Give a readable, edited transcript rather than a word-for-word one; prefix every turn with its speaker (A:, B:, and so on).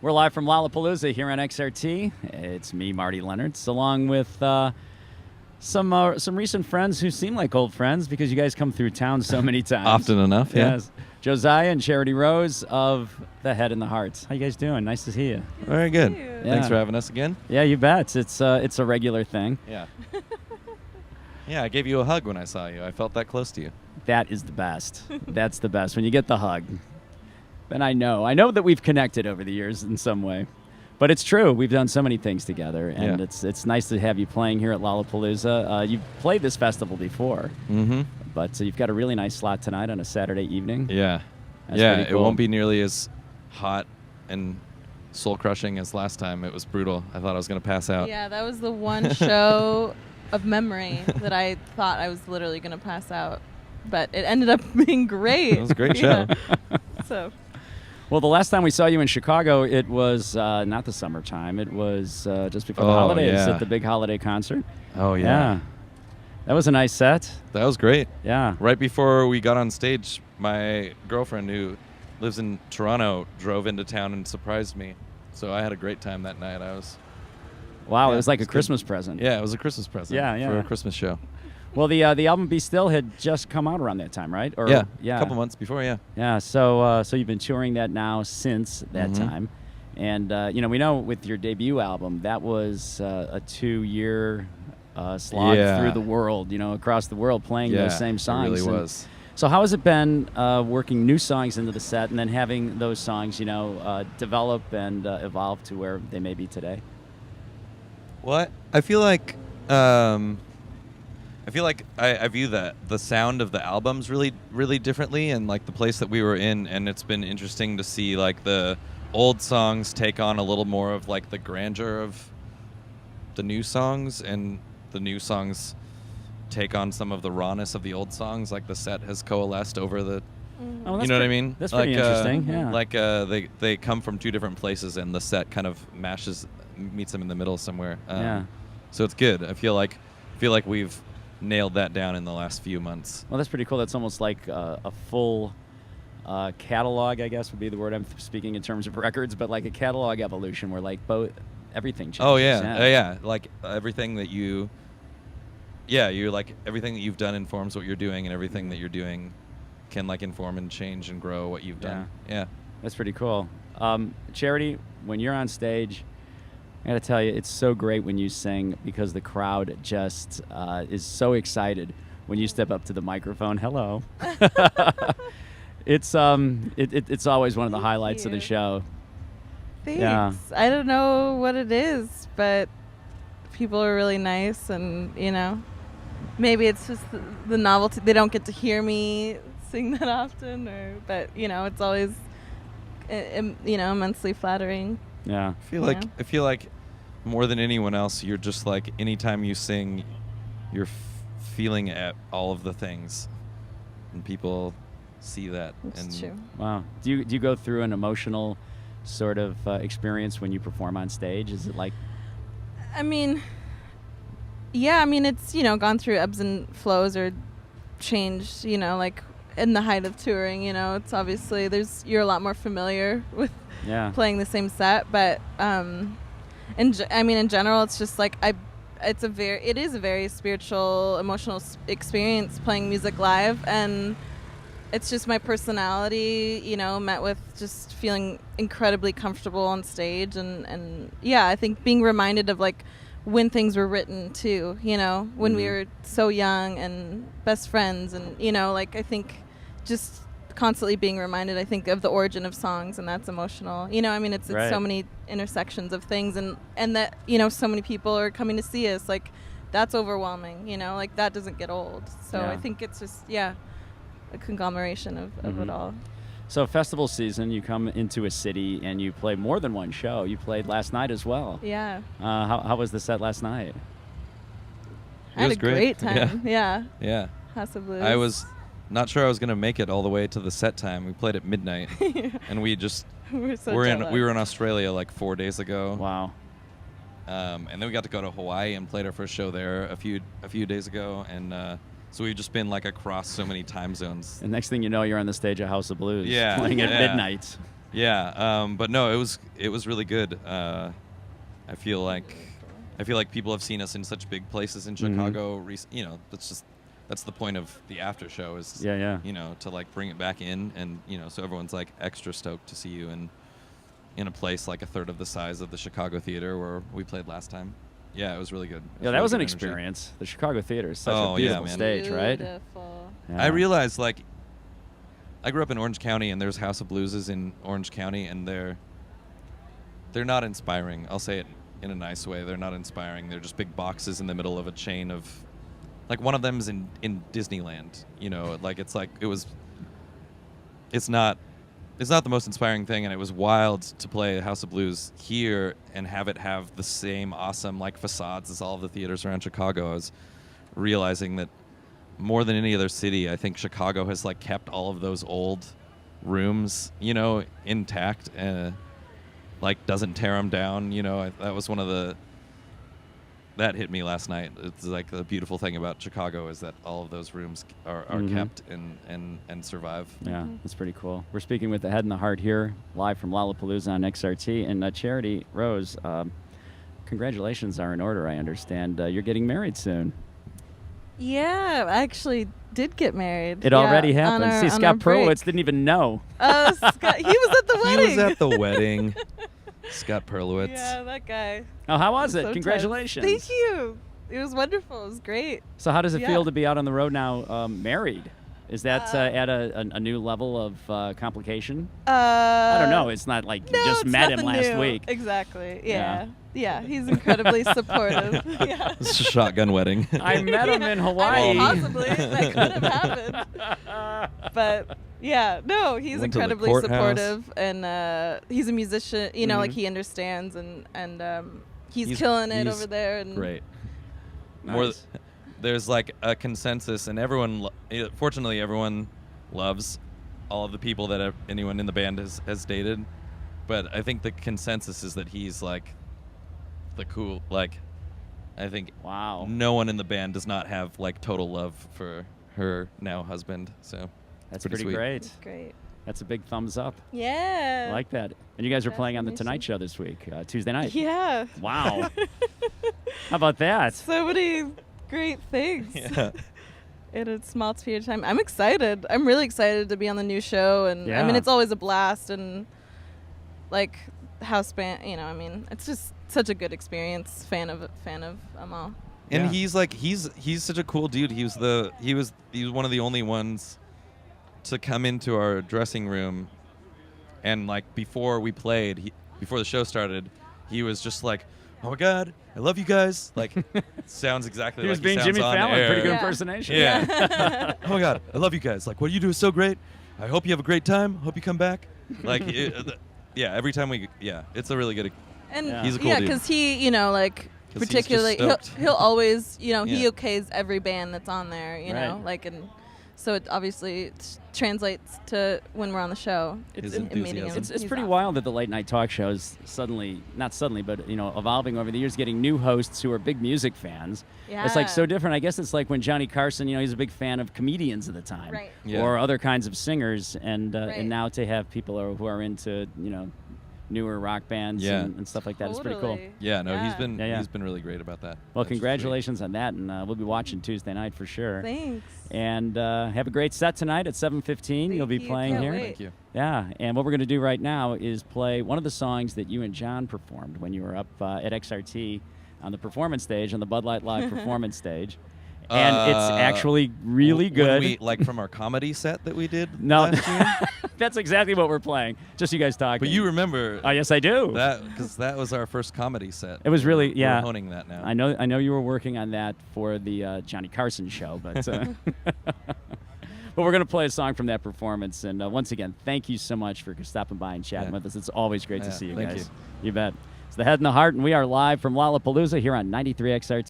A: We're live from Lollapalooza here on XRT. It's me, Marty Leonards, along with some recent friends who seem like old friends because you guys come through town so many times.
B: Often enough, yeah.
A: Yes. Josiah and Charity Rose of The Head and the Hearts. How you guys doing? Nice to see you.
B: Very good.
A: Yeah.
B: Thanks for having us again.
A: Yeah, you bet. It's a regular thing.
B: Yeah. Yeah, I gave you a hug when I saw you. I felt that close to you.
A: That is the best. That's the best. When you get the hug. And I know that we've connected over the years in some way. But it's true. We've done so many things together, and it's nice to have you playing here at Lollapalooza. You've played this festival before, but you've got a really nice slot tonight on a Saturday evening.
B: Yeah.
A: That's
B: yeah,
A: pretty cool.
B: It won't be nearly as hot and soul-crushing as last time. It was brutal. I thought I was going to pass out.
C: Yeah, that was the one show of memory that I thought I was literally going to pass out. But it ended up being great.
B: It was a great show.
C: So...
A: Well, the last time we saw you in Chicago, it was not the summertime. It was just before the holidays at the big holiday concert.
B: Oh, yeah.
A: That was a nice set.
B: That was great.
A: Yeah.
B: Right before we got on stage, my girlfriend, who lives in Toronto, drove into town and surprised me. So I had a great time that night.
A: Wow, it was like a
B: good.
A: Christmas present.
B: Yeah, it was a Christmas present for a Christmas show.
A: Well, the album Be Still had just come out around that time, right? Or,
B: a couple months before, yeah.
A: Yeah, so you've been touring that now since that time. And, we know with your debut album, that was a 2-year slog through the world, across the world, playing those same songs.
B: It really was.
A: So how has it been working new songs into the set and then having those songs, develop and evolve to where they may be today?
B: Well, I feel like... I view the sound of the albums really, really differently, and like the place that we were in, and it's been interesting to see like the old songs take on a little more of like the grandeur of the new songs, and the new songs take on some of the rawness of the old songs. Like the set has coalesced over the,
A: Oh,
B: you know what I mean?
A: That's pretty interesting. Yeah.
B: Like they come from two different places, and the set kind of meets them in the middle somewhere. So it's good. I feel like we've nailed that down in the last few months.
A: Well, that's pretty cool. That's almost like a full catalog, I guess would be the word I'm speaking in terms of records, but like a catalog evolution where like everything changes.
B: Oh, yeah. Like everything that you're like everything that you've done informs what you're doing, and everything that you're doing can like inform and change and grow what you've done. Yeah.
A: That's pretty cool. Charity, when you're on stage, I gotta tell you, it's so great when you sing because the crowd just is so excited when you step up to the microphone. Hello. It's always one of the highlights of the show.
C: Thanks.
A: Yeah.
C: I don't know what it is, but people are really nice, and maybe it's just the novelty. They don't get to hear me sing that often, but it's always immensely flattering.
A: Yeah.
B: I feel like more than anyone else, you're just like, anytime you sing, you're feeling at all of the things, and people see that.
C: That's true.
A: Wow. Do you go through an emotional sort of experience when you perform on stage? Is it like?
C: I mean, it's gone through ebbs and flows or changed. Like in the height of touring, it's obviously you're a lot more familiar with.
A: Yeah.
C: Playing the same set, but in general, it's just like it is a very spiritual, emotional experience playing music live, and it's just my personality, met with just feeling incredibly comfortable on stage, and I think being reminded of like when things were written too, when we were so young and best friends, and like I think just constantly being reminded, I think, of the origin of songs, and that's emotional. It's
A: Right.
C: so many intersections of things, and that so many people are coming to see us. Like that's overwhelming. Like that doesn't get old. So I think it's just a conglomeration of it all.
A: So festival season, you come into a city and you play more than one show. You played last night as well.
C: Yeah.
A: How was the set last night?
C: I had a great time. Yeah. House of Blues.
B: I was not sure I was going to make it all the way to the set time. We played at midnight, and we were in Australia like 4 days ago.
A: Wow.
B: And then we got to go to Hawaii and played our first show there a few days ago, and so we've just been like across so many time zones.
A: And next thing you know, you're on the stage at House of Blues,
B: Yeah,
A: playing at
B: yeah.
A: midnight.
B: Yeah, but no, it was really good. I feel like people have seen us in such big places in Chicago. You know, that's the point of the after show is you know, to like bring it back in, and you know, so everyone's like extra stoked to see you in a place like a third of the size of the Chicago Theater where we played last time. Yeah, it was really good.
A: Yeah, that was an experience. The Chicago Theater is such a beautiful stage, right?
C: Beautiful.
A: Yeah.
B: I realized, like, I grew up in Orange County, and there's House of Blueses in Orange County, and they're not inspiring. I'll say it in a nice way. They're not inspiring. They're just big boxes in the middle of a chain of, like, one of them's in Disneyland. You know, like it's not the most inspiring thing, and it was wild to play House of Blues here and have it have the same awesome like facades as all of the theaters around Chicago. I was realizing that more than any other city, I think Chicago has like kept all of those old rooms, you know, intact, and like doesn't tear them down. You know, that was one of that hit me last night. It's like the beautiful thing about Chicago is that all of those rooms are kept and survive.
A: Yeah, that's pretty cool. We're speaking with the Head and the Heart here, live from Lollapalooza on XRT. And Charity Rose, congratulations are in order, I understand. You're getting married soon.
C: Yeah, I actually did get married.
A: It already happened. See,
C: on
A: Scott
C: our break.
A: Perlowitz didn't even know.
C: Oh, Scott, he was at the wedding.
B: He was at the wedding. Scott Perlowitz.
C: Yeah, that guy.
A: Oh, how was it?
C: So
A: Congratulations.
C: Thank you. It was wonderful. It was great.
A: So how does it
C: Yeah.
A: feel to be out on the road now married? Is that at a new level of complication? I don't know. It's not like you just
C: it's
A: met him
C: nothing
A: last
C: new.
A: week.
C: Exactly.
A: Yeah.
C: Yeah, he's incredibly supportive. Yeah.
B: It's a shotgun wedding.
A: I met him in
C: I
A: Hawaii.
C: mean, possibly. That could have happened. But yeah, no, he's
B: Went to the
C: incredibly
B: courthouse.
C: supportive, and he's a musician. You know, like he understands, and he's killing it over there. And
B: Great.
A: Nice.
B: There's like a consensus, and everyone, fortunately, everyone loves all of the people that anyone in the band has dated. But I think the consensus is that he's like the cool, like, I think
A: Wow.
B: no one in the band does not have like total love for her now husband. So
A: That's pretty
B: sweet.
A: great.
C: It's great.
A: That's a big thumbs up.
C: Yeah.
A: I like that. And you guys are playing on the
C: Affirmation.
A: Tonight Show this week, Tuesday night.
C: Yeah.
A: Wow. How about that?
C: So many great things.
B: Yeah.
C: In a small period of time. I'm excited. I'm really excited to be on the new show, and I mean,
A: Yeah.
C: it's always a blast, and like house band, you know, I mean, it's just such a good experience. Fan of them all.
B: And
A: Yeah.
B: he's like he's such a cool dude. He was one of the only ones to come into our dressing room, and like before we played, before the show started, he was just like, "Oh my God, I love you guys!" Like, sounds exactly
A: He
B: like
A: was being
B: sounds
A: Jimmy
B: on
A: Fallon.
B: air.
A: Pretty good
C: Yeah.
A: impersonation.
B: Yeah. Oh my God, I love you guys. Like, what you do is so great. I hope you have a great time. Hope you come back. Like, yeah. Every time it's a really good.
C: And
A: Yeah.
B: He's a cool dude.
C: because he, you know, like
B: 'Cause he's just
C: particularly
B: stoked.
C: he'll always, you know, he
B: Yeah.
C: okays every band that's on there, you know,
A: Right.
C: like, and so it obviously translates to when we're on the show.
B: His
C: in meeting
B: enthusiasm.
C: him.
A: It's
C: He's
A: pretty
C: awesome.
A: wild that the late night talk shows not suddenly, but evolving over the years, getting new hosts who are big music fans. It's like so
C: Yeah.
A: different. I guess it's like when Johnny Carson, he's a big fan of comedians at the time,
C: Right.
B: Yeah.
A: or other kinds of singers, and
C: Right.
A: now to have people who are into newer rock bands
B: Yeah.
A: and stuff like that is pretty cool.
C: Totally.
B: Yeah. No, he's
C: Yeah.
B: been
A: Yeah.
B: he's been really great about that.
A: Well,
B: That's just
A: congratulations on that, and we'll be watching Tuesday night for sure.
C: Thanks.
A: And have a great set tonight at 7:15. You'll be
C: Thank you.
A: playing
C: Can't
A: here.
B: great.
C: wait.
B: Thank you.
A: Yeah, and what we're going to do right now is play one of the songs that you and John performed when you were up at XRT on the performance stage, on the Bud Light Live performance stage. And it's actually really good.
B: When like from our comedy set that we did
A: No,
B: last year.
A: that's exactly what we're playing. Just you guys talking.
B: But you remember
A: Oh, yes, I do.
B: that because that was our first comedy set.
A: It was really,
B: We're
A: yeah.
B: honing that now.
A: I know you were working on that for the Johnny Carson show, but but we're going to play a song from that performance. And once again, thank you so much for stopping by and chatting
B: Yeah.
A: with us. It's always great to
B: Yeah,
A: see you
B: thank
A: guys.
B: you.
A: You bet. It's the Head and the Heart, and we are live from Lollapalooza here on 93 XRT.